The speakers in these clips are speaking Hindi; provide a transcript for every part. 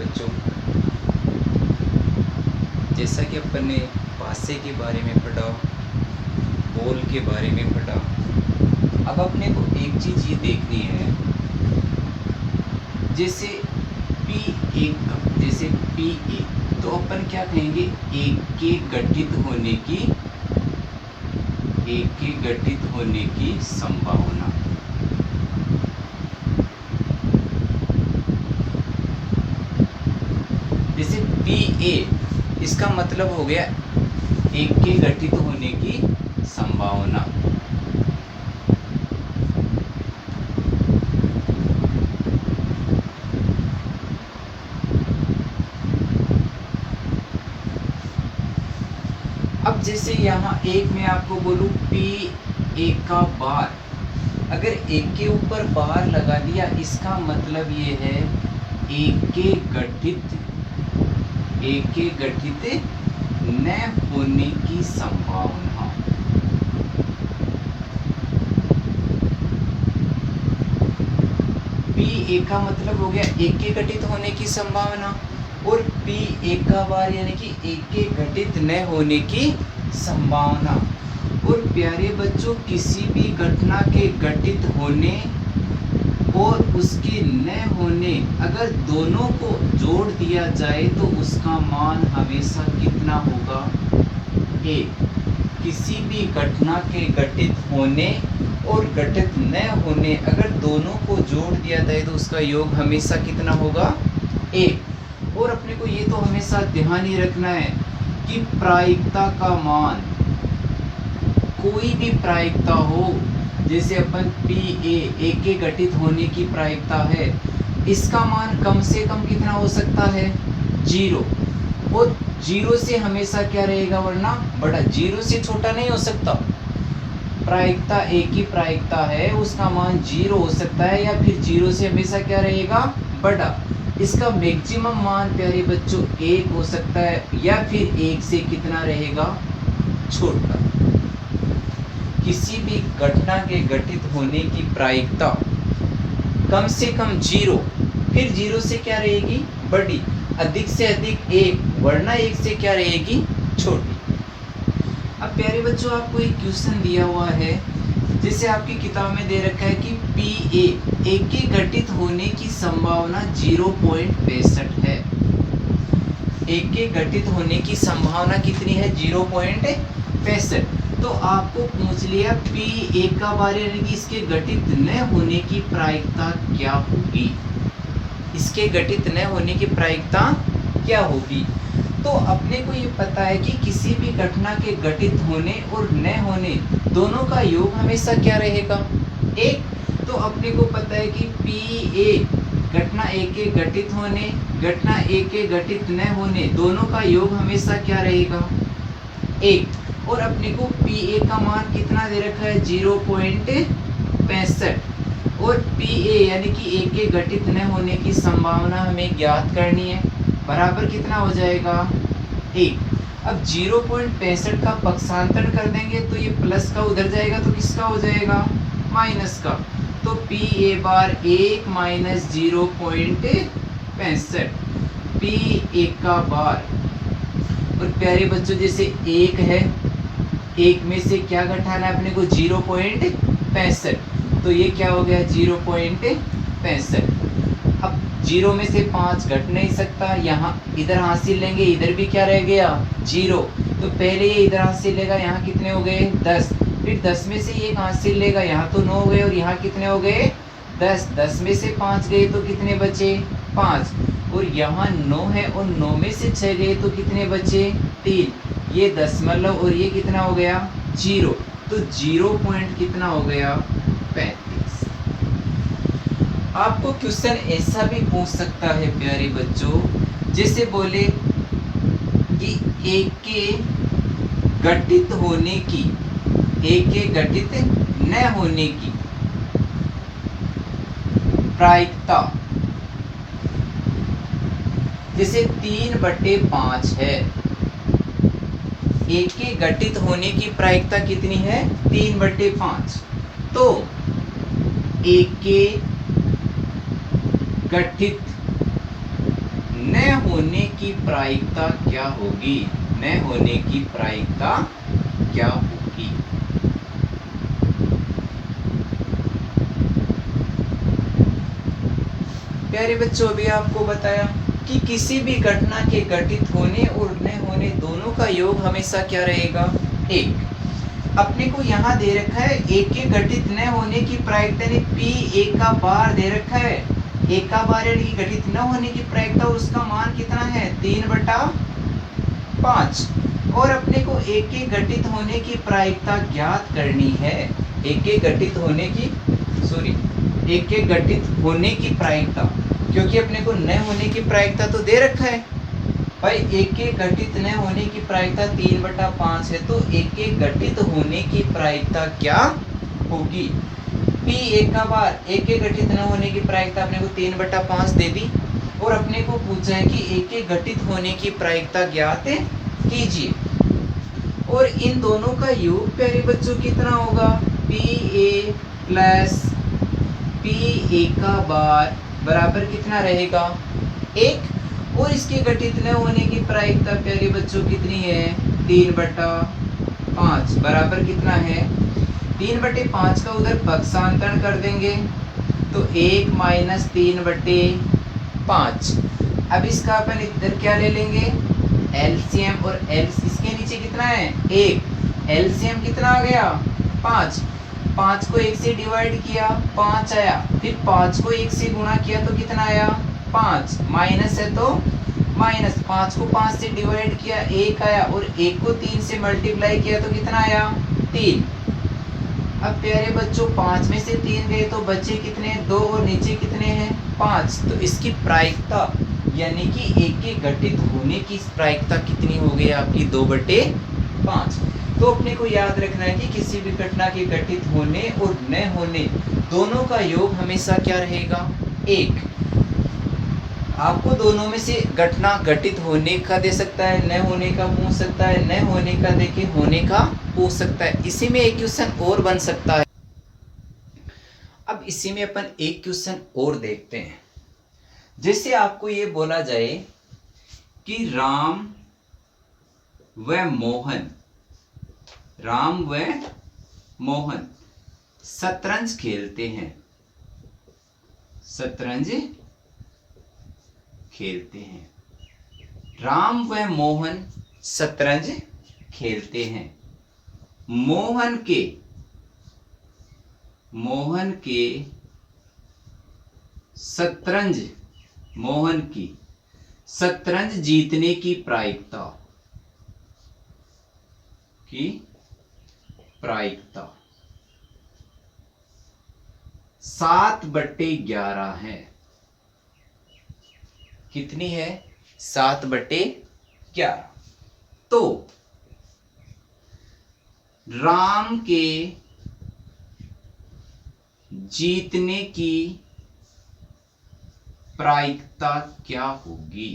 बच्चों, जैसा कि अपन ने पासे के बारे में पढ़ा, बॉल के बारे में पढ़ा, अब अपने को एक चीज़ ये देखनी है, जैसे P तो अपन क्या कहेंगे, एक के गठित होने की संभावना। जैसे Pa इसका मतलब हो गया एक के गठित होने की संभावना। अब जैसे यहाँ एक मैं आपको बोलूं Pa का बार, अगर एक के ऊपर बार लगा दिया, इसका मतलब ये है एक के गठित न होने की संभावना। Pa का मतलब हो गया एक के घटित होने की संभावना, और Pa का बार यानी कि एक के घटित न होने की संभावना। और प्यारे बच्चों, किसी भी घटना के घटित होने और उसके न होने, अगर दोनों को जोड़ दिया जाए तो उसका मान हमेशा कितना होगा, 1। किसी भी घटना के घटित होने और घटित न होने, अगर दोनों को जोड़ दिया जाए तो उसका योग हमेशा कितना होगा, 1। और अपने को ये तो हमेशा ध्यान ही रखना है कि प्रायिकता का मान, कोई भी प्रायिकता हो, जैसे अपन Pa एक के घटित होने की प्रायिकता है, इसका मान कम से कम कितना हो सकता है, 0। और 0 से हमेशा क्या रहेगा, वरना बड़ा, 0 से छोटा नहीं हो सकता। प्रायिकता एक ही प्रायिकता है, उसका मान 0 हो सकता है, या फिर 0 से हमेशा क्या रहेगा, बड़ा। इसका मैक्सिमम मान प्यारे बच्चों 1 हो सकता है, या फिर 1 से कितना रहेगा, छोटा। किसी भी घटना के घटित होने की प्रायिकता कम से कम 0, फिर 0 से क्या रहेगी, बड़ी, अधिक से अधिक 1, वरना 1 से क्या रहेगी, छोटी। अब प्यारे बच्चों, आपको एक क्वेश्चन दिया हुआ है, जैसे आपकी किताब में दे रखा है कि Pa एक के घटित होने की संभावना 0.65 है। एक के घटित होने की संभावना कितनी है, 0.65। तो आपको पूछ लिया Pa का बारे, यानी कि इसके घटित न होने की प्रायिकता क्या होगी, इसके घटित न होने की प्रायिकता क्या होगी। तो अपने को ये पता है कि किसी भी घटना के घटित होने और न होने, दोनों का योग हमेशा क्या रहेगा, 1। तो अपने को पता है कि Pa घटना एक के घटित होने, घटना एक के घटित न होने, दोनों का योग हमेशा क्या रहेगा, 1। और अपने को Pa का मान कितना दे रखा है, 0.65। और Pa यानी कि एक के घटित न होने की संभावना हमें ज्ञात करनी है, बराबर कितना हो जाएगा, 1। अब 0.65 का पक्षांतर कर देंगे तो ये प्लस का उधर जाएगा, तो किसका हो जाएगा, माइनस का। तो Pa बार 1 माइनस 0.65, Pa का बार। और प्यारे बच्चों, जैसे 1 है, 1 में से क्या घटाना है अपने को, 0.65, तो ये क्या हो गया, 0.65। अब 0 में से 5 घट नहीं सकता, यहाँ इधर हासिल लेंगे, इधर भी क्या रह गया, 0। तो पहले ये इधर हासिल लेगा, यहाँ कितने हो गए, 10। फिर 10 में से ये हासिल लेगा, यहाँ तो 9 हो गए, और यहाँ कितने हो गए, 10। 10 में से 5 गए तो कितने बचे, 5। और यहाँ 9 है, और 9 में से 6 गए तो कितने बचे, 3। ये दशमलव, और ये कितना हो गया, 0। तो 0 पॉइंट कितना हो गया, 35। आपको क्वेश्चन ऐसा भी पूछ सकता है प्यारे बच्चों, जैसे बोले कि एक के घटित होने की, एक के घटित न होने की प्रायिकता, जैसे 3/5 है, एक के घटित होने की प्रायिकता कितनी है, 3/5। तो एक के घटित न की प्रायिकता क्या होगी? न होने की प्रायिकता क्या होगी? प्यारे बच्चों, अभी आपको बताया कि किसी भी घटना के घटित होने और न होने दोनों का योग हमेशा क्या रहेगा? एक। अपने को यहाँ दे रखा है एक के घटित न होने की प्रायिकता ने पी एक का बार दे रखा है, एक का बार यानी कि घटित न होने की प्रायिकता, और उसका मान कितना है? 3/5। और अपने को एक के घटित होने की प्रायिकता ज्ञात करनी है। एक के घटित होने की एक के घटित होने की प्रायिकता, क्योंकि अपने को न होने की प्रायिकता तो दे रखा है भाई। एक के घटित न होने की प्रायिकता 3/5 है, तो एक के घटित होने की प्रायिकता क्या होगी? पी एक का बार, एक के घटित न होने की प्रायिकता अपने को 3/5 दे दी, और अपने को पूछा है कि एक के घटित होने की प्रायिकता ज्ञात कीजिए। और इन दोनों का योग प्यारे बच्चों कितना होगा? P A plus P A का बार बराबर कितना रहेगा? 1। और इसके घटित न होने की प्रायिकता प्यारे बच्चों कितनी है? 3/5 बराबर कितना है? 3/5 का उधर पक्षांतरण कर देंगे तो 1 - 3/5। अब इसका अपन इधर क्या ले लेंगे? एलसीएम, और इसके नीचे कितना है? 1। एलसीएम कितना आ गया? 5। 5 को 1 से डिवाइड किया, 5 आया। फिर 5 को 1 से गुणा किया तो कितना आया? 5। माइनस है तो माइनस। 5 को 5 से डिवाइड किया, 1 आया, और 1 को 3 से मल्टीप्लाई किया तो कितना आया? 3। अब प्यारे बच्चों 5 में से 3 गए तो बचे कितने? 2, और नीचे कितने हैं? 5। तो इसकी प्रायिकता यानी कि एक के घटित होने की प्रायिकता कितनी हो गई आपकी? 2/5। तो अपने को याद रखना है कि किसी भी घटना के घटित होने और न होने दोनों का योग हमेशा क्या रहेगा? 1। आपको दोनों में से घटना घटित होने का दे सकता है, न होने का पूछ सकता है, न होने का देके होने का पूछ सकता है। इसी में एक क्वेश्चन और बन सकता है। अब इसी में अपन एक क्वेश्चन और देखते हैं। जैसे आपको ये बोला जाए कि राम व मोहन शतरंज खेलते हैं। राम व मोहन शतरंज खेलते हैं। मोहन की शतरंज जीतने की प्रायिकता 7/11 है। कितनी है? 7/11। तो राम के जीतने की प्रायिकता क्या होगी?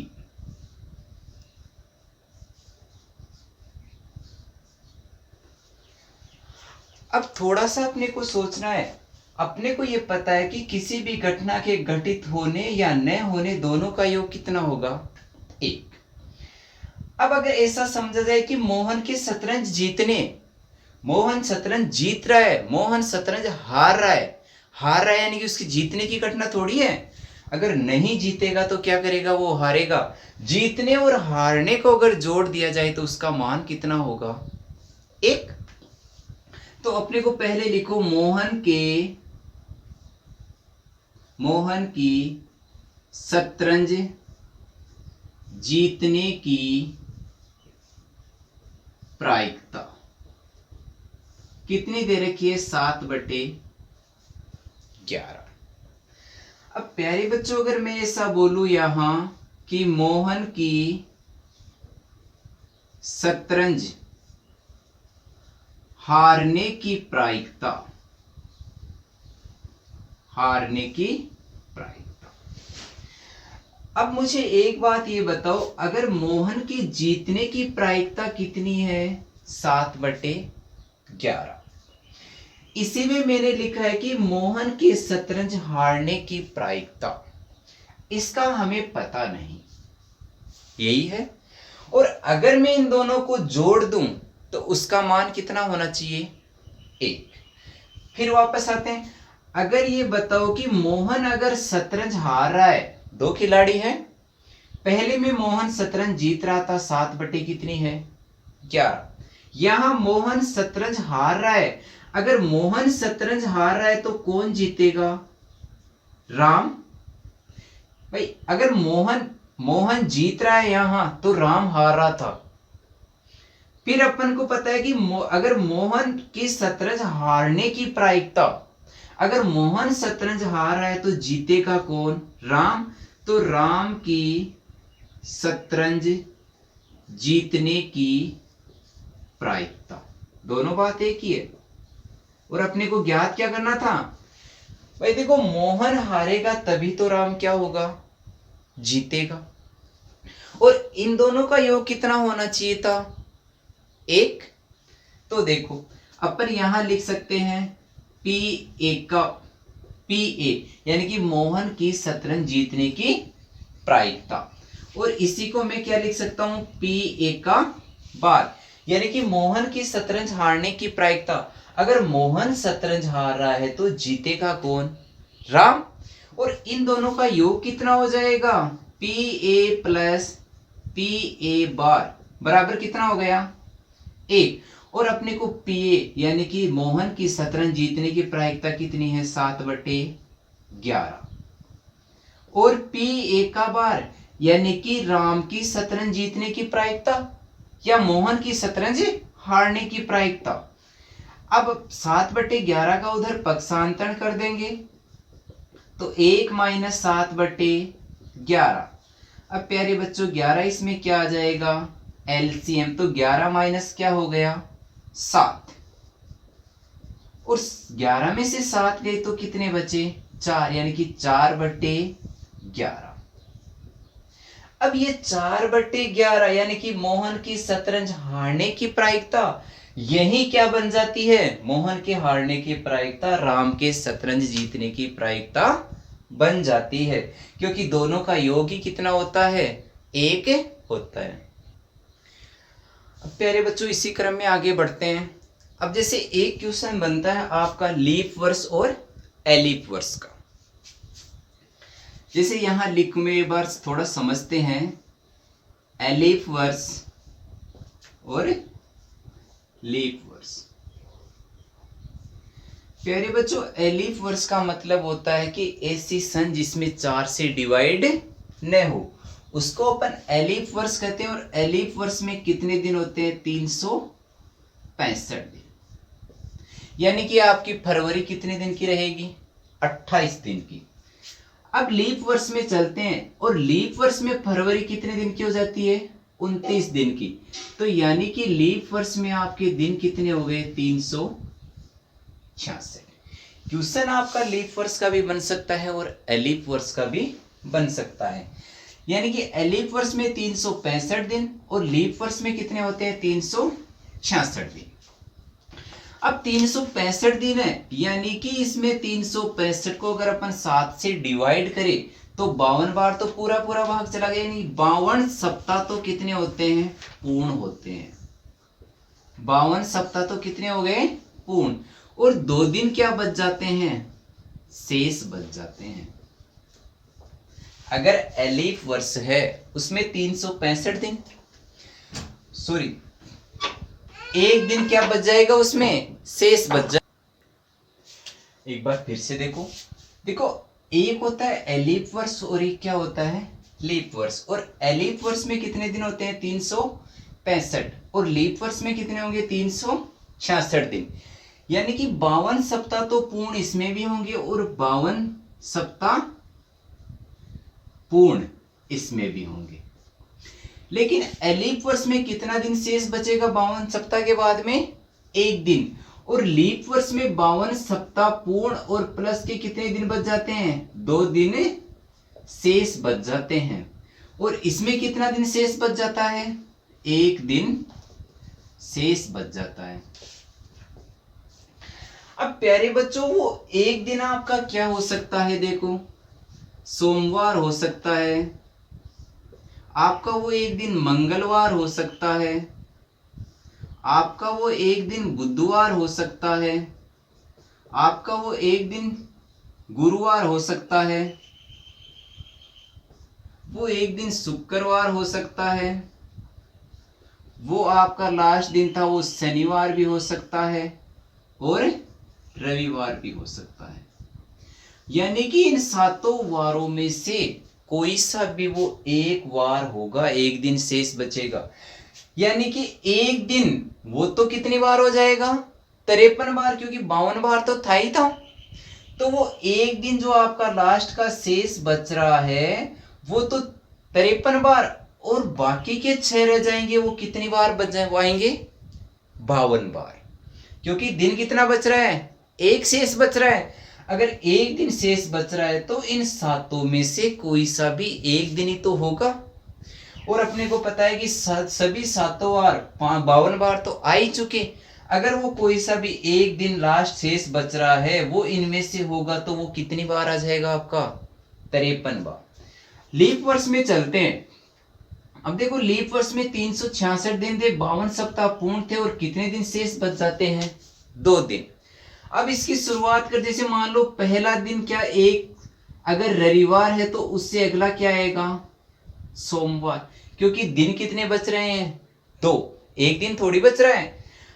अब थोड़ा सा अपने को सोचना है। अपने को ये पता है कि किसी भी घटना के घटित होने या न होने दोनों का योग कितना होगा? 1। अब अगर ऐसा समझा जाए कि मोहन शतरंज जीत रहा है, मोहन शतरंज हार रहा है यानी कि उसकी जीतने की घटना थोड़ी है। अगर नहीं जीतेगा तो क्या करेगा? वो हारेगा। जीतने और हारने को अगर जोड़ दिया जाए तो उसका मान कितना होगा? 1। तो अपने को पहले लिखो मोहन की शतरंज जीतने की प्रायिकता कितनी दे रखी है? 7/11। अब प्यारे बच्चों अगर मैं ऐसा बोलूं यहां कि मोहन की शतरंज हारने की प्रायिकता अब मुझे एक बात ये बताओ, अगर मोहन की जीतने की प्रायिकता कितनी है? 7/11। इसी में मैंने लिखा है कि मोहन के शतरंज हारने की प्रायिकता, इसका हमें पता नहीं। यही है। और अगर मैं इन दोनों को जोड़ दूं तो उसका मान कितना होना चाहिए? 1। फिर वापस आते हैं, अगर ये बताओ कि मोहन अगर शतरंज हार रहा है, दो खिलाड़ी हैं, पहले में मोहन शतरंज जीत रहा था, 7 बटे कितनी है? 11। यहां मोहन शतरंज हार रहा है, अगर मोहन शतरंज हार रहा है तो कौन जीतेगा? राम। भाई अगर मोहन मोहन जीत रहा है यहां तो राम हार रहा था। फिर अपन को पता है कि अगर मोहन की शतरंज हारने की प्रायिकता, अगर मोहन शतरंज हार रहा है तो जीतेगा कौन? राम। तो राम की शतरंज जीतने की प्रायिकता, दोनों बात एक ही है। और अपने को ज्ञात क्या करना था? भाई देखो, मोहन हारेगा तभी तो राम क्या होगा? जीतेगा। और इन दोनों का योग कितना होना चाहिए था? 1। तो देखो अपन यहां लिख सकते हैं P यानी कि मोहन की शतरंज जीतने की प्रायिकता। और इसी को मैं क्या लिख सकता हूं? P का बार, यानी कि मोहन की शतरंज हारने की प्रायिकता। अगर मोहन शतरंज हार रहा है तो जीतेगा कौन? राम। और इन दोनों का योग कितना हो जाएगा? PA प्लस PA बार बराबर कितना हो गया? 1। और अपने को PA यानी कि मोहन की शतरंज जीतने की प्रायिकता कितनी है? 7/11। और PA का बार यानी कि राम की शतरंज जीतने की प्रायिकता या मोहन की शतरंज हारने की प्रायिकता। अब 7/11 का उधर पक्षांतरण कर देंगे तो 1 - 7/11। अब प्यारे बच्चों 11 इसमें क्या आ जाएगा? LCM। तो 11 माइनस क्या हो गया? 7। और 11 में से 7 गए तो कितने बचे? 4, यानी कि 4/11। अब ये 4/11 यानी कि मोहन की शतरंज हारने की प्रायिकता यही क्या बन जाती है? मोहन के हारने की प्रायिकता राम के शतरंज जीतने की प्रायिकता बन जाती है, क्योंकि दोनों का योग ही कितना होता है? 1 होता है। अब प्यारे बच्चों इसी क्रम में आगे बढ़ते हैं। अब जैसे एक क्वेश्चन बनता है आपका लीप वर्ष और एलिप वर्ष का। जैसे यहां लिख में एक बार थोड़ा समझते हैं, एलिप वर्ष और लीप वर्ष। प्यारे बच्चों एलिप वर्ष का मतलब होता है कि ऐसी सन जिसमें 4 से डिवाइड न हो, उसको अपन एलिप वर्ष कहते हैं। और एलिप वर्ष में कितने दिन होते हैं? 365 दिन। यानी कि आपकी फरवरी कितने दिन की रहेगी? 28 दिन की। अब लीप वर्ष में चलते हैं और लीप वर्ष में फरवरी कितने दिन की हो जाती है? 29 दिन की। तो यानी कि लीप वर्ष में आपके दिन कितने हो गए? 366। क्वेश्चन आपका लीप वर्ष का भी बन सकता है और एलिप वर्ष का भी बन सकता है। यानी कि एलिप वर्ष में 365 दिन और लीप वर्ष में कितने होते हैं? 366 दिन। अब 365 दिन है, यानी कि इसमें 365 को अगर अपन 7 से डिवाइड करें तो 52 बार तो पूरा पूरा भाग चला गया। यानी 52 सप्ताह तो कितने होते हैं? पूर्ण होते हैं। 52 सप्ताह तो कितने हो गए? पूर्ण। और 2 दिन क्या बच जाते हैं? शेष बच जाते हैं। अगर एलिप वर्ष है उसमें 365 दिन, सॉरी, एक दिन क्या बच जाएगा? उसमें शेष बच जाए। एक बार फिर से देखो, एक होता है एलिप वर्ष और एक क्या होता है? लीप वर्ष। और एलिप वर्ष में कितने दिन होते हैं? 365। और लीप वर्ष में कितने होंगे? 366 दिन। यानी कि 52 सप्ताह तो पूर्ण इसमें भी होंगे और 52 सप्ताह पूर्ण इसमें भी होंगे। लेकिन एलिप वर्ष में कितना दिन शेष बचेगा 52 सप्ताह के बाद में? 1 दिन। और लीप वर्ष में 52 सप्ताह पूर्ण और प्लस के कितने दिन बच जाते हैं? 2 दिन शेष बच जाते हैं। और इसमें कितना दिन शेष बच जाता है? 1 दिन शेष बच जाता है। अब प्यारे बच्चों वो एक दिन आपका क्या हो सकता है? देखो, सोमवार हो सकता है, आपका वो एक दिन मंगलवार हो सकता है, आपका वो एक दिन बुधवार हो सकता है, आपका वो एक दिन गुरुवार हो सकता है, वो एक दिन शुक्रवार हो सकता है, वो आपका लास्ट दिन था वो शनिवार भी हो सकता है और रविवार भी हो सकता है। यानी कि इन 7 वारों में से कोई सा भी वो एक वार होगा, एक दिन शेष बचेगा। यानी कि एक दिन वो तो कितनी बार हो जाएगा, 53 बार, क्योंकि 52 बार तो था ही था। तो वो एक दिन जो आपका लास्ट का शेष बच रहा है वो तो 53 बार, और बाकी के 6 रह जाएंगे, वो कितनी बार बच जाएंगे, 52 बार। क्योंकि दिन कितना बच रहा है, एक शेष बच रहा है। अगर एक दिन शेष बच रहा है तो इन 7 में से कोई सा भी एक दिन ही तो होगा। और अपने को पता है कि सभी 7 बार 52 बार तो आ ही चुके। अगर वो कोई सा भी एक दिन लास्ट शेष बच रहा है वो इनमें से होगा तो वो कितनी बार आ जाएगा आपका, 53 बार। लीप वर्ष में चलते हैं। अब देखो लीप वर्ष में 366 दिन थे, 52 सप्ताह पूर्ण थे, और कितने दिन शेष बच जाते हैं, 2 दिन। अब इसकी शुरुआत कर, जैसे मान लो पहला दिन क्या, एक अगर रविवार है तो उससे अगला क्या आएगा, सोमवार, क्योंकि दिन कितने बच रहे हैं, 2, एक दिन थोड़ी बच रहा है।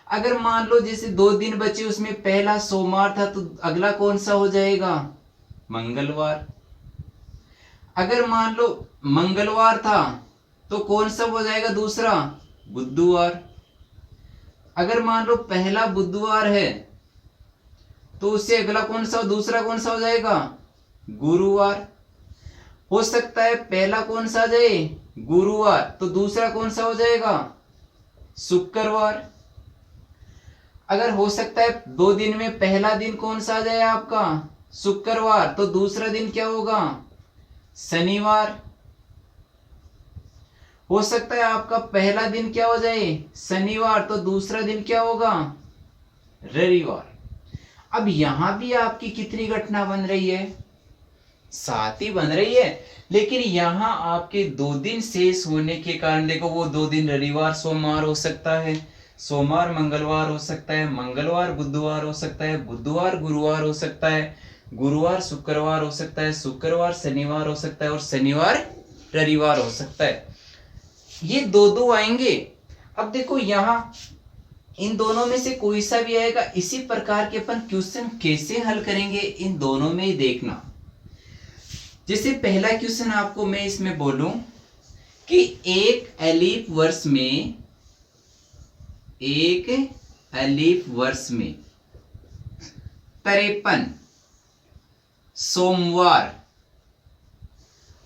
अगर मान लो जैसे 2 दिन बचे, उसमें पहला सोमवार था तो अगला कौन सा हो जाएगा, मंगलवार। अगर मान लो मंगलवार था तो कौन सा हो जाएगा दूसरा, बुधवार। अगर मान लो पहला बुधवार है तो उससे अगला कौन सा, दूसरा कौन सा हो जाएगा, गुरुवार। हो सकता है पहला कौन सा आ जाए, गुरुवार, तो दूसरा कौन सा हो जाएगा, शुक्रवार। अगर हो सकता है 2 दिन में पहला दिन कौन सा आ जाए आपका, शुक्रवार, तो दूसरा दिन क्या होगा, शनिवार। हो सकता है आपका पहला दिन क्या हो जाए, शनिवार, तो दूसरा दिन क्या होगा, रविवार। अब यहां भी आपकी कितनी घटना बन रही है, 7 ही बन रही है, लेकिन यहां आपके 2 दिन शेष होने के कारण देखो, वो 2 दिन रविवार सोमवार हो सकता है, सोमवार मंगलवार हो सकता है, मंगलवार बुधवार हो सकता है, बुधवार गुरुवार हो सकता है, गुरुवार शुक्रवार हो सकता है, शुक्रवार शनिवार हो सकता है, और शनिवार रविवार हो सकता है। ये 2 आएंगे। अब देखो यहां इन दोनों में से कोई सा भी आएगा। इसी प्रकार के अपन क्वेश्चन कैसे हल करेंगे, इन दोनों में ही देखना। जैसे पहला क्वेश्चन आपको मैं इसमें बोलूं कि एक एलीफ वर्ष में 53 सोमवार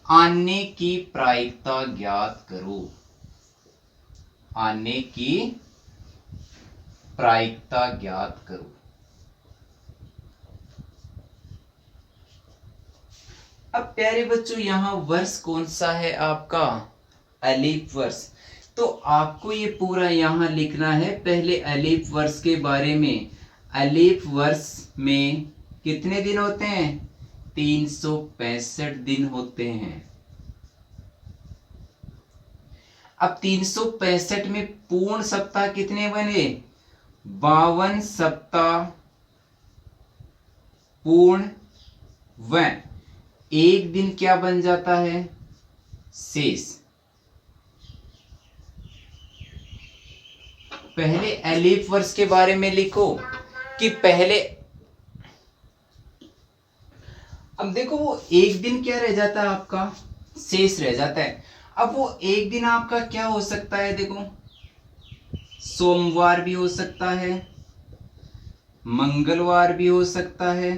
आने की प्रायिकता ज्ञात करो, आने की प्रायिकता ज्ञात करो। अब प्यारे बच्चों यहां वर्ष कौन सा है आपका, अलीफ वर्ष। तो आपको ये पूरा यहां लिखना है। पहले अलीफ वर्ष के बारे में, अलीफ वर्ष में कितने दिन होते हैं, 365 दिन होते हैं। अब 365 में पूर्ण सप्ताह कितने बने, 52 सप्ताह पूर्ण, व एक दिन क्या बन जाता है, शेष। पहले एलीफ वर्ष के बारे में लिखो कि पहले, अब देखो वो एक दिन क्या रह जाता है आपका, शेष रह जाता है। अब वो एक दिन आपका क्या हो सकता है, देखो सोमवार भी हो सकता है, मंगलवार भी हो सकता है,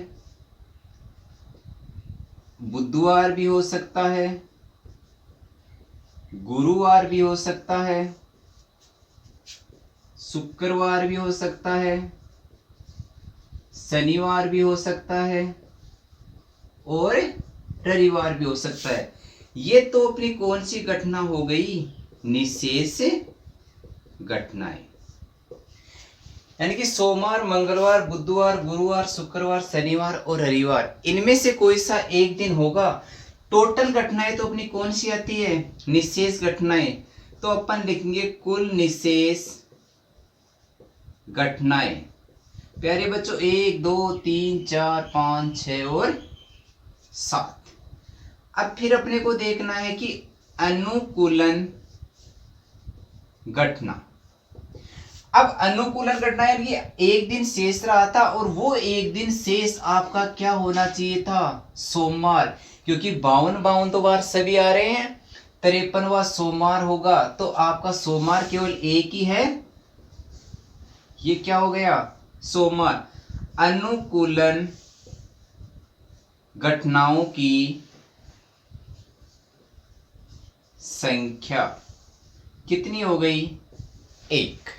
बुधवार भी हो सकता है, गुरुवार भी हो सकता है, शुक्रवार भी हो सकता है, शनिवार भी हो सकता है, और रविवार भी हो सकता है। ये तो अपनी कौन सी घटना हो गई, निशेष घटनाएं। यानी कि सोमवार, मंगलवार, बुधवार, गुरुवार, शुक्रवार, शनिवार और रविवार, इनमें से कोई सा एक दिन होगा टोटल घटनाएं तो अपनी कौन सी आती है, निशेष घटनाएं। तो अपन लिखेंगे कुल निशेष घटनाएं। प्यारे बच्चों 1 2 3 4 5 6 और 7। अब फिर अपने को देखना है कि अनुकूलन घटना। अब अनुकूलन घटना यानी एक दिन शेष रहा था और वो एक दिन शेष आपका क्या होना चाहिए था, सोमवार, क्योंकि 52 तो बार सभी आ रहे हैं, 53वां सोमवार होगा, तो आपका सोमवार केवल एक ही है, ये क्या हो गया, सोमवार। अनुकूलन घटनाओं की संख्या कितनी हो गई, 1।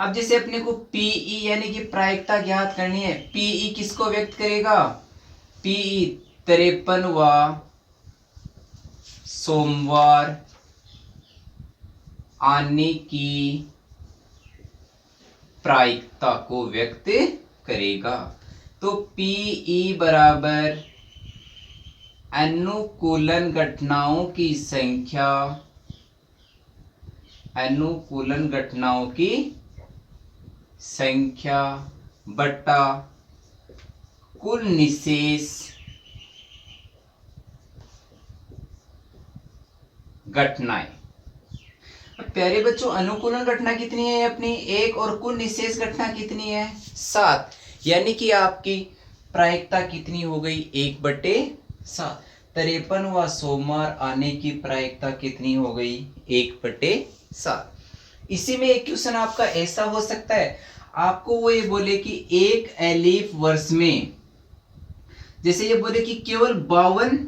अब जैसे अपने को पीई यानी कि प्रायिकता ज्ञात करनी है, पीई किसको व्यक्त करेगा, पीई 53वां सोमवार आने की प्रायिकता को व्यक्त करेगा। तो पीई बराबर अनुकूलन घटनाओं की संख्या, अनुकूलन घटनाओं की संख्या बटा कुल निशेष घटनाएं। प्यारे बच्चों अनुकूलन घटना कितनी है अपनी, 1, और कुल निशेष घटना कितनी है, 7। यानी कि आपकी प्रायिकता कितनी हो गई, 1/7। 53वां सोमवार आने की प्रायिकता कितनी हो गई, 1/7। इसी में एक क्वेश्चन आपका ऐसा हो सकता है, आपको वो ये बोले कि एक एलीफ वर्ष में, जैसे ये बोले कि केवल 52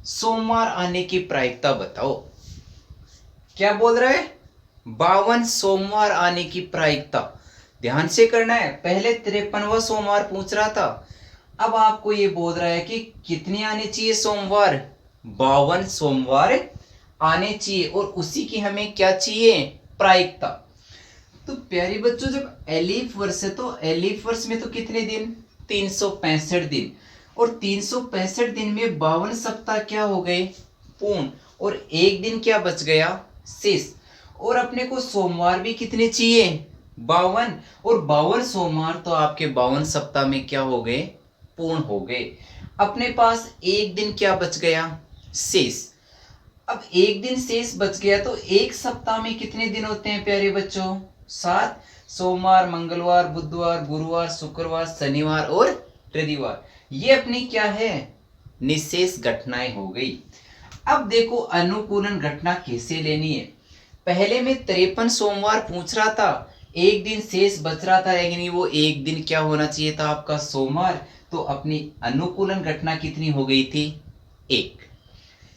सोमवार आने की प्रायिकता बताओ। क्या बोल रहा है, 52 सोमवार आने की प्रायिकता। ध्यान से करना है, पहले 53वां सोमवार पूछ रहा था, अब आपको ये बोल रहा है कि कितने आने चाहिए सोमवार, 52 सोमवार आने चाहिए, और उसी की हमें क्या चाहिए, प्रायिकता। तो प्यारे बच्चों जब एलीफ वर्ष है तो एलीफ वर्ष में तो कितने दिन, 365 दिन, और 365 दिन में 52 सप्ताह क्या हो गए, पूर्ण, और एक दिन क्या बच गया, शेष। और अपने को सोमवार भी कितने चाहिए, 52, और 52 सोमवार तो आपके 52 सप्ताह में क्या हो गए, पूर्ण हो गए। अपने पास एक दिन क्या बच गया, शेष। अब एक दिन शेष बच गया तो एक सप्ताह में कितने दिन होते हैं प्यारे बच्चों, 7। सोमवार, मंगलवार, बुधवार, गुरुवार, शुक्रवार, शनिवार और रविवार। ये अपनी क्या है, निशेष घटनाएं हो गई। अब देखो अनुकूलन घटना कैसे लेनी है। पहले में 53 सोमवार पूछ रहा था, एक दिन शेष बच रहा था, लेकिन वो एक दिन क्या होना चाहिए था आपका, सोमवार। तो अपनी अनुकूलन घटना कितनी हो गई थी, 1।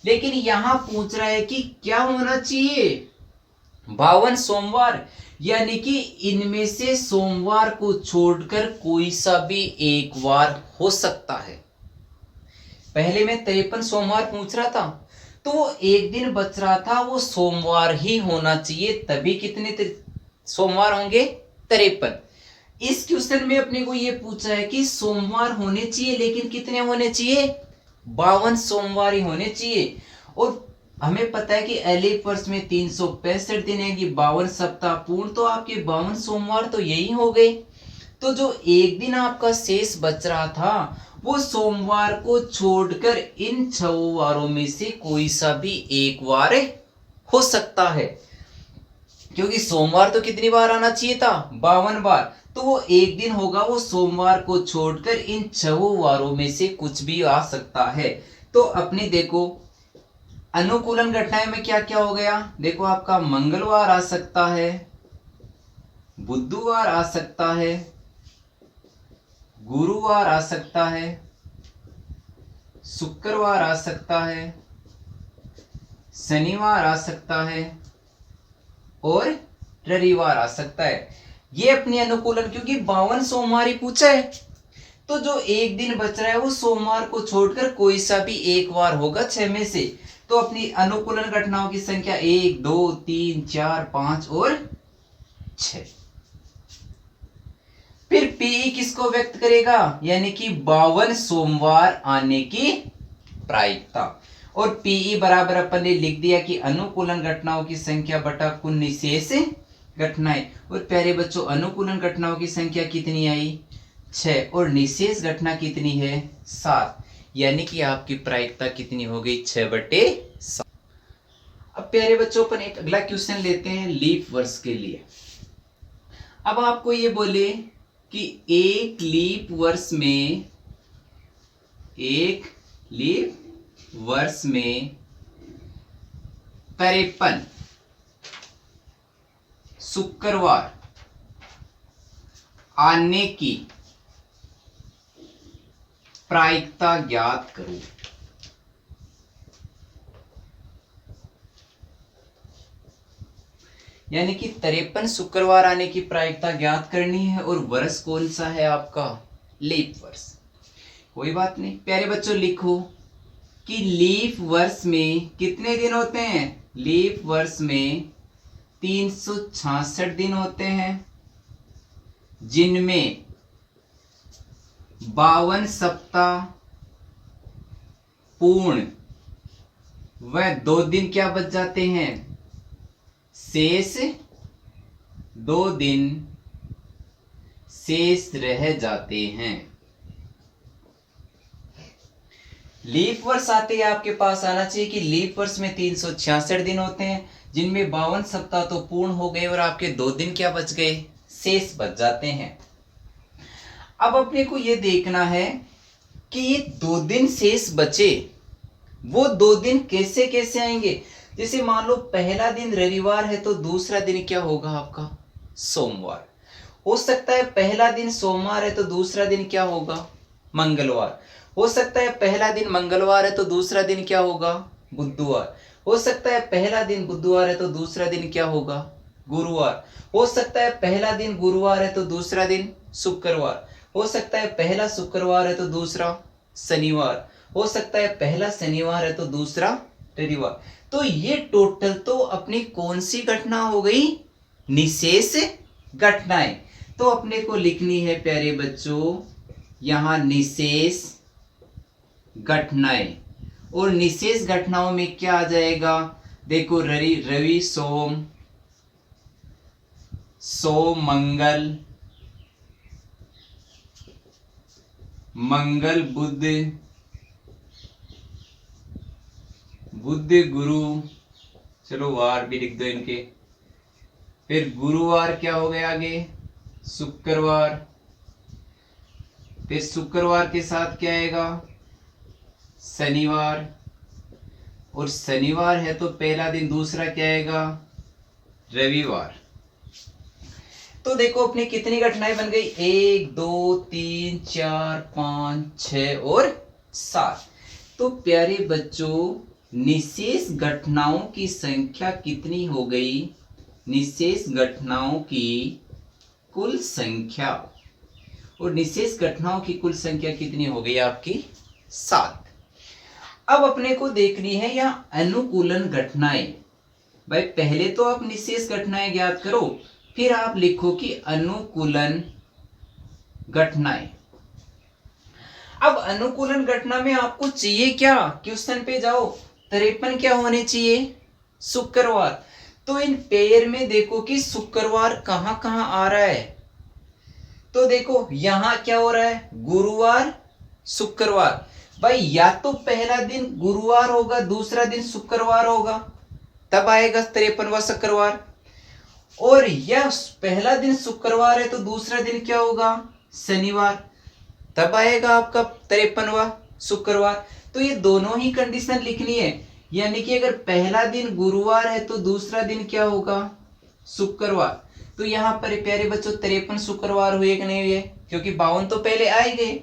लेकिन यहां पूछ रहा है कि क्या होना चाहिए, 52 सोमवार, यानी कि इनमें से सोमवार को छोड़कर कोई सा भी एक वार हो सकता है। पहले में 53 सोमवार पूछ रहा था, तो वो एक दिन बच रहा था, वो सोमवार ही होना चाहिए, तभी कितने सोमवार होंगे, 53। इस क्वेश्चन में अपने को ये पूछा है कि सोमवार होने चाहिए, लेकिन कितने होने चाहिए, 52 सोमवार ही होने चाहिए। और हमें पता है कि एलीफ वर्ष में 365 दिन है कि 52 सप्ताह पूर्ण, तो आपके 52 सोमवार तो यही हो गए। तो जो एक दिन आपका शेष बच रहा था वो सोमवार को छोड़कर इन 6 वारों में से कोई सा भी एक वार हो सकता है, क्योंकि सोमवार तो कितनी बार आना चाहिए था, 52 बार। तो वो एक दिन होगा, वो सोमवार को छोड़कर इन 6 वारों में से कुछ भी आ सकता है। तो अपने देखो अनुकूलन घटनाएं में क्या क्या हो गया, देखो आपका मंगलवार आ सकता है, बुधवार आ सकता है, गुरुवार आ सकता है, शुक्रवार आ सकता है, शनिवार आ सकता है और रविवार आ सकता है। ये अपनी अनुकूलन, क्योंकि 52 सोमवार ही पूछा है, तो जो एक दिन बच रहा है वो सोमवार को छोड़कर कोई सा भी एक वार होगा 6 में से। तो अपनी अनुकूलन घटनाओं की संख्या 1 2 3 4 5 और 6। फिर पीई किसको व्यक्त करेगा, यानी कि 52 सोमवार आने की प्रायिकता। और पीई बराबर अपन ने लिख दिया कि अनुकूलन घटनाओं की संख्या बटा कुल निशेष घटनाएं। और प्यारे बच्चों अनुकूलन घटनाओं की संख्या कितनी आई 6 और निशेष घटना कितनी है 7, यानी कि आपकी प्रायिकता कितनी हो गई 6/7। अब प्यारे बच्चों अपन एक अगला क्वेश्चन लेते हैं लीप वर्ष के लिए। अब आपको ये बोले कि एक लीप वर्ष में 53 शुक्रवार आने की प्रायिकता ज्ञात करो। यानी कि 53 शुक्रवार आने की प्रायिकता ज्ञात करनी है और वर्ष कौन सा है आपका लीप वर्ष। कोई बात नहीं प्यारे बच्चों लिखो कि लीप वर्ष में कितने दिन होते हैं। लीप वर्ष में 366 दिन होते हैं जिनमें 52 सप्ताह पूर्ण व 2 दिन क्या बच जाते हैं शेष 2 दिन शेष रह जाते हैं। लीप वर्ष आते ही आपके पास आना चाहिए कि लीप वर्ष में 366 दिन होते हैं जिनमें 52 सप्ताह तो पूर्ण हो गए और आपके 2 दिन क्या बच गए शेष बच जाते हैं। अब अपने को यह देखना है कि ये 2 दिन शेष बचे वो 2 दिन कैसे कैसे आएंगे। जैसे मान लो पहला दिन रविवार है तो दूसरा दिन क्या होगा आपका सोमवार। हो सकता है पहला दिन सोमवार है तो दूसरा दिन क्या होगा मंगलवार। हो सकता है पहला दिन मंगलवार है तो दूसरा दिन क्या होगा बुधवार। हो सकता है पहला दिन बुधवार है तो दूसरा दिन क्या होगा गुरुवार। हो सकता है पहला दिन गुरुवार है तो दूसरा दिन शुक्रवार। हो सकता है पहला शुक्रवार है तो दूसरा शनिवार। हो सकता है पहला शनिवार है तो दूसरा रविवार। तो ये टोटल तो अपनी कौन सी घटना हो गई निशेष घटनाएं। तो अपने को लिखनी है प्यारे बच्चों यहां निशेष घटनाएं। और निशेष घटनाओं में क्या आ जाएगा देखो रवि सोम मंगल बुध गुरु, चलो वार भी लिख दो इनके। फिर गुरुवार क्या हो गया आगे शुक्रवार। फिर शुक्रवार के साथ क्या आएगा शनिवार। और शनिवार है तो पहला दिन दूसरा क्या आएगा रविवार। तो देखो अपनी कितनी घटनाएं बन गई 1 2 3 4 5 6 और 7। तो प्यारे बच्चों निशेष घटनाओं की संख्या कितनी हो गई निशेष घटनाओं की कुल संख्या। और निशेष घटनाओं की कुल संख्या कितनी हो गई आपकी 7। अब अपने को देखनी है यहाँ अनुकूलन घटनाएं। भाई पहले तो आप निशेष घटनाएं ज्ञात करो फिर आप लिखो कि अनुकूलन घटनाएं। अब अनुकूलन घटना में आपको चाहिए क्या क्वेश्चन पे जाओ 53 क्या होने चाहिए शुक्रवार। तो इन पेयर में देखो कि शुक्रवार कहां कहां आ रहा है। तो देखो यहां क्या हो रहा है गुरुवार शुक्रवार। भाई या तो पहला दिन गुरुवार होगा दूसरा दिन शुक्रवार होगा तब आएगा 53वां शुक्रवार। और यह पहला दिन शुक्रवार है तो दूसरा दिन क्या होगा शनिवार तब आएगा आपका 53वां शुक्रवार। तो ये दोनों ही कंडीशन लिखनी है। यानी कि अगर पहला दिन गुरुवार है तो दूसरा दिन क्या होगा शुक्रवार। तो यहाँ पर प्यारे बच्चों 53 शुक्रवार हुए कि नहीं हुए क्योंकि 52 तो पहले आए गए।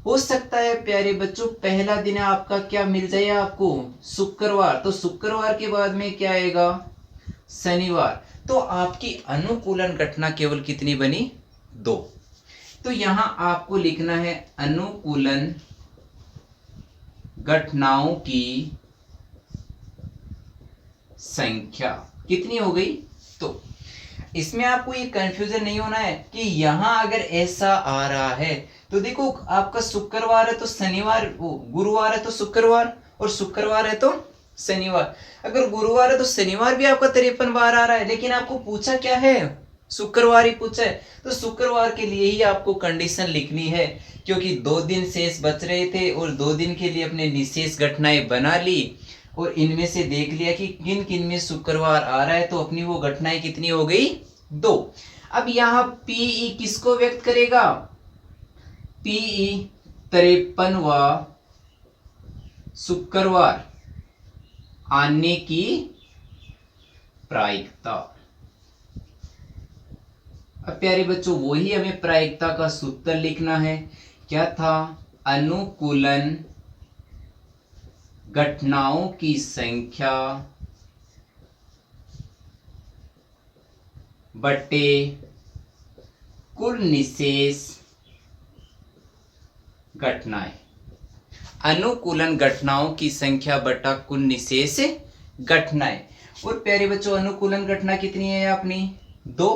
हो सकता है प्यारे बच्चों पहला दिन आपका क्या मिल जाए आपको शुक्रवार। तो शुक्रवार के बाद में क्या आएगा शनिवार। तो आपकी अनुकूलन घटना केवल कितनी बनी 2। तो यहां आपको लिखना है अनुकूलन घटनाओं की संख्या कितनी हो गई। तो इसमें आपको ये कंफ्यूजन नहीं होना है कि यहां अगर ऐसा आ रहा है तो देखो आपका शुक्रवार है तो शनिवार, वो गुरुवार है तो शुक्रवार, और शुक्रवार है तो शनिवार। अगर गुरुवार है तो शनिवार भी आपका 53 बार आ रहा है, लेकिन आपको पूछा क्या है, शुक्रवार ही पूछा है। तो शुक्रवार के लिए ही आपको कंडीशन लिखनी है, क्योंकि 2 दिन शेष बच रहे थे और 2 दिन के लिए अपने निशेष घटनाएं बना ली और इनमें से देख लिया कि किन किन में शुक्रवार आ रहा है, तो अपनी वो घटनाएं कितनी हो गई, 2। अब यहाँ पीई किसको व्यक्त करेगा, पीई 53वां शुक्रवार आने की प्रायिकता। अब प्यारे बच्चों वही हमें प्रायिकता का सूत्र लिखना है, क्या था, अनुकूलन घटनाओं की संख्या बटे कुल निशेष घटनाएं। अनुकूलन घटनाओं की संख्या बटा कुल निशेष घटनाएं। और प्यारे बच्चों अनुकूलन घटना कितनी है अपनी, 2,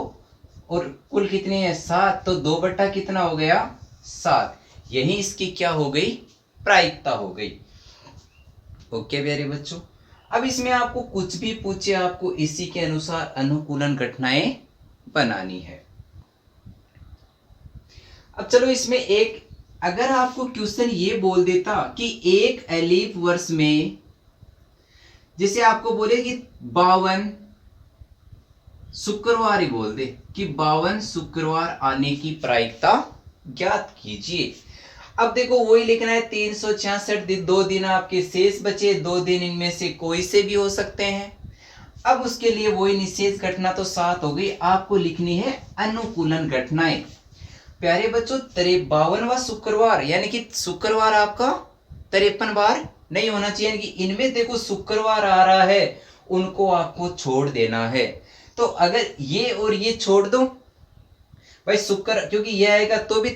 और कुल कितनी है, 7, तो 2 बटा कितना हो गया, 7। यही इसकी क्या हो गई, प्रायिकता हो गई। ओके प्यारे बच्चों, अब इसमें आपको कुछ भी पूछे आपको इसी के अनुसार अनुकूलन घटनाएं बनानी है। अब चलो इसमें एक, अगर आपको क्वेश्चन ये बोल देता कि एक एलीफ वर्ष में, जैसे आपको बोले कि 52 शुक्रवार ही बोल दे कि 52 शुक्रवार आने की प्रायिकता ज्ञात कीजिए। अब देखो वही लिखना है, 366 दिन, 2 दिन आपके शेष बचे, 2 दिन इनमें से कोई से भी हो सकते हैं। अब उसके लिए वही निशेष घटना तो 7 हो गई, आपको लिखनी है अनुकूलन घटनाएं। प्यारे बच्चों 53वां शुक्रवार, यानी कि शुक्रवार आपका 53 बार नहीं होना चाहिए, यानी कि इनमें देखो शुक्रवार आ रहा है, उनको आपको छोड़ देना है। तो अगर ये और ये छोड़ दो भाई, शुक्र क्योंकि ये आएगा तो भी